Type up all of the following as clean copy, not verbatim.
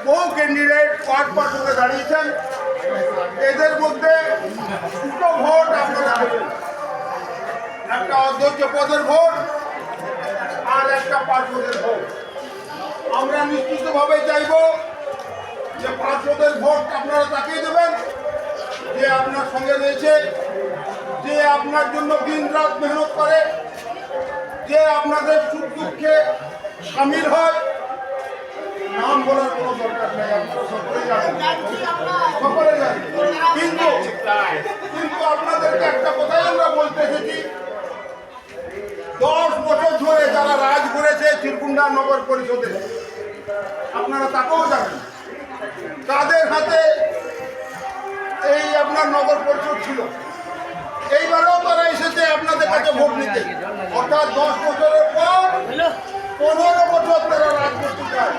বহু ক্যান্ডিডেট পদ পদে দাঁড়িয়েছেন। এদের মধ্যে দুটো ভোট আপনারা দেবেন, একটা অধ্যক্ষ পদের ভোট আর একটা পার্ষদের ভোট। আমরা নিশ্চিতভাবে চাইব যে পার্ষদের ভোট আপনারা তাকিয়ে দেবেন যে আপনার সঙ্গে রয়েছে, যে আপনার জন্য দিন রাত মেহনত করে, যে আপনাদের সুখ দুঃখে সামিল হয়। নাম বলার কোনো দরকার নেই, আপনারা সকলে জানেন, সকলে জানেন। কিন্তু আপনাদেরকে একটা কথাই আমরা বলতে এসেছি, 10 বছর ধরে যারা রাজ করেছে চিরকুন্ডা নগর পরিষদে, আপনারা তাকেও জানেন, তাদের হাতে এই আপনার নগর পরিষদ ছিল। এইবারেও তারা এসেছে আপনাদের কাছে ভোট নিতে, অর্থাৎ 10 বছরের পর 15 বছর তারা রাজ করতে চায়।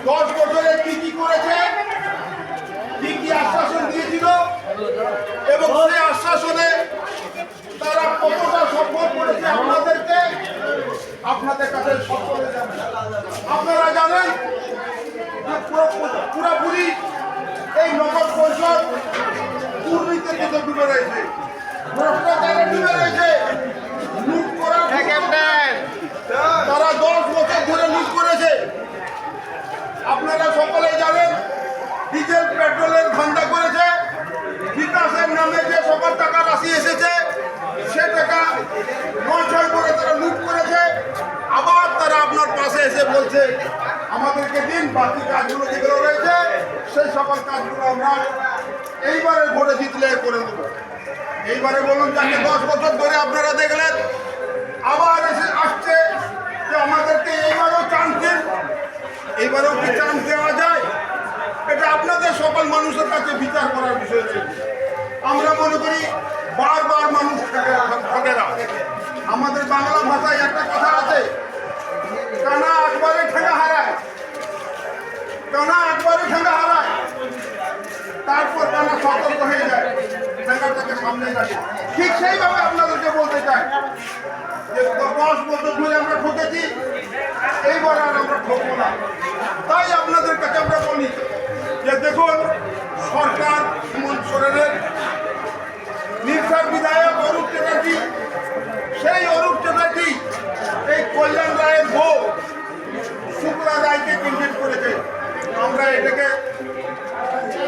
10 বছরে কি কি করেছে, কি কি আশ্বাসন দিয়েছিল এবং সেই আশ্বাসনে তারা কতটা সফল করেছে আপনাদেরকে আপনাদের কাছে সকলে জানেন। আপনারা জানেন যে পুরোপুরি এই নগর পরিষদ দুর্নীতিতে ডুবে রয়েছে, ভ্রষ্টাচারে ডুবে রয়েছে, লুট করার তারা 10 বছর ধরে লুট করেছে। আপনারা সকলেই জানেন ডিজেল পেট্রোলের ধান্দা করেছে, বিকাশের নামে যে সকল টাকা রাশি এসেছে সে টাকা নয় করে তারা লুট করেছে। আবার তারা আপনার পাশে এসে বলছে আমাদেরকে দিন, বাকি কাজগুলো যেগুলো রয়েছে সেই সকল কাজগুলো আমরা এইবারে ভোটে জিতলে করে দেবো। এইবারে বলুন যাকে 10 বছর ধরে আপনারা দেখলেন আবার এসে আসছে যে আমাদেরকে এইবারেও চান্স দিন। এইবারেও কি চান্স দেওয়া যায়? এটা আপনাদের সকল মানুষের কাছে বিচার করার বিষয় ছিল। আমরা মনে করি বারবার মানুষ ঠকেরা। আমাদের বাংলা ভাষায় একটা কথা আছে, টানা একবারে ঠেঙ্গা হারায়, টানা একবারে ঠেঙ্গা হারায়, তারপর টানা সতর্ক হয়ে যায়, ঠেঙ্গাটাকে সামনে রাখে। ঠিক সেইভাবে আপনাদেরকে বলতে চাই যে 10 বছর ধরে আমরা ঠকেছি, এইবার আর আমরা ঠকবো না। তাই আপনাদের কাছে আমরা বলি যে দেখুন, সরকার হেমন্ত সোরেনের নির্সার বিধায়ক অরূপ চ্যাটার্জি, সেই অরূপ চ্যাটার্জি এই কল্যাণ রায়ের বউ শুক্লা রায়কে ক্যান্ডিডেট করেছে। আমরা এটাকে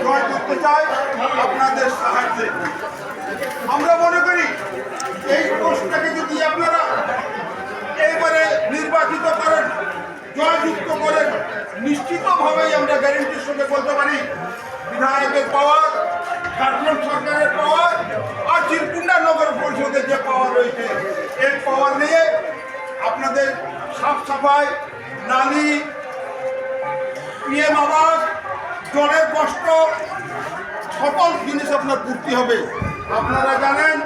জয় করতে চাই আপনাদের সাহায্যে। আমরা মনে করি এই পোস্টটাকে যদি আপনারা এইবারে নির্বাচিত করেন, জয়যুক্ত করেন, নিশ্চিতভাবেই আমরা গ্যারেন্টির সঙ্গে বলতে পারি বিধায়কের পাওয়ার, ঝাড়খণ্ড সরকারের পাওয়ার আর চিরকুন্ডা নগর পরিষদের যে পাওয়ার রয়েছে, এই পাওয়ার নিয়ে আপনাদের সাফ সাফাই, নালী, পিএম আবাস, জলের কষ্ট, সকল জিনিস আপনার পূর্তি হবে। আপনারা জানেন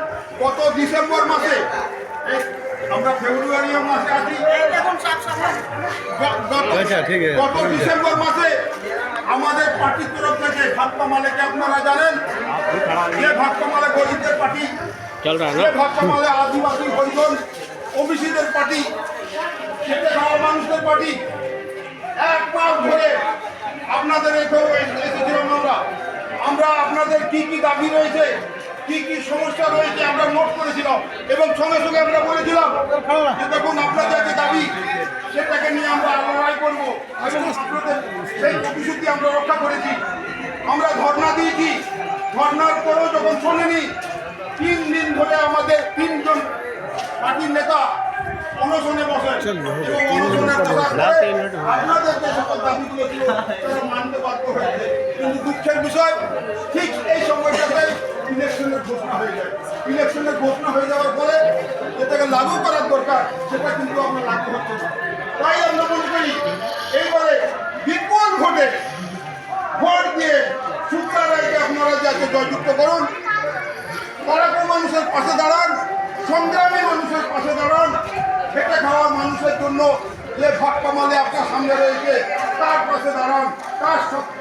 গত ডিসেম্বর মাসে, আমরা ফেব্রুয়ারি মাসে আছি, গত ডিসেম্বর মাসে আমাদের পার্টির তরফ থেকে ভাক্কামালেকে আপনারা জানেন, যে ভাক্কামালে গরিবদের পার্টি, যে ভাক্কামালে আদিবাসী হরিজন ওবিসিদের পার্টি, খেটে খাওয়া মানুষদের পার্টি, 1 মাস ধরে আপনাদের এসেছিলাম আমরা আপনাদের কি কি দাবি রয়েছে, কি কি সমস্যা রয়েছে আমরা নোট করেছিলাম এবং সঙ্গে সঙ্গে আমরা বলেছিলাম যে দেখুন আপনাদের যে দাবি সেটাকে নিয়ে আমরা লড়াই করব এবং আপনাদের সেই প্রতিশ্রুতি আমরা রক্ষা করেছি। আমরা ধর্ণা দিয়েছি, ধর্ণার পরেও যখন শোনেনি, 3 দিন ধরে আমাদের 3 জন পার্টির নেতা অনশনে বসে এবং অনশনের কথা আপনাদের যে সকল দাবিগুলো ছিল তারা মানতে বাধ্য হয়েছে। কিন্তু দুঃখের বিষয়, ঠিক এই সময়টাতে ইলেকশনের ঘোষণা হয়ে যায়। ইলেকশনের ঘোষণা হয়ে যাওয়ার পরে যেটাকে লাগু করার দরকার সেটা কিন্তু আমরা লাগু হচ্ছে না। তাই আমরা মনে করি এইবারে বিপুল ভোটে ভোট দিয়ে শুক্লা রায়কে আপনারা যাকে জয়যুক্ত করুন, তারাকে মানুষের পাশে দাঁড়ান, সংগ্রামী মানুষের পাশে দাঁড়ান, খেটে খাওয়া মানুষের জন্য যে ভাক্কামালে আপনার সামনে রয়েছে তার পাশে দাঁড়ান, তার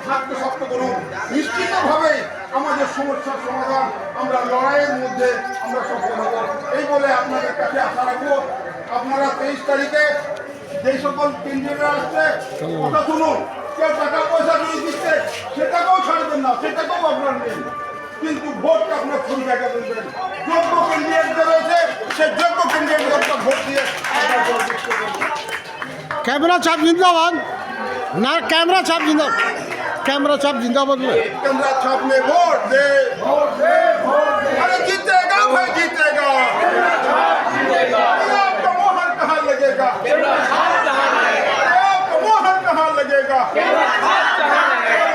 হাতকে শক্ত করুন। নিশ্চিতভাবে আমাদের সমস্যার সমাধান আমরা লড়াইয়ের মধ্যে আমরা সফল হব, এই বলে আপনাদের কাছে আশা রাখবো। আপনারা 23 তারিখে যে সকল কেন্দ্রীয়রা আসছে কথা শুনুন, কেউ টাকা পয়সা দিয়ে দিচ্ছে সেটাকেও ছাড়বেন না, সেটাকেও আপনার নেই। কিন্তু ভোটটা আপনার কোন জায়গায় দেবেন? যোগ্য ক্যান্ডিডেট যে রয়েছে সে যোগ্য ক্যান্ডিডেট আপনার ভোট দিয়ে আপনার জয় যুক্ত করবেন। कैमरा छाप जिंदाबाद ना, कैमरा छाप जिंदाबाद, कैमरा छाप जिंदाबाद में कैमरा छाप में वोट दे, अरे जीतेगा भाई जीतेगा। ये आपका मोहर कहाँ लगेगा? आपका मोहर कहाँ लगेगा?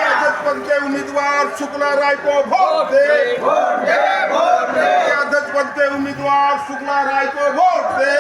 राजस्थान के उम्मीदवार शुक्ला राय को वोट दे, राजस्थान के उम्मीदवार शुक्ला राय को वोट दे।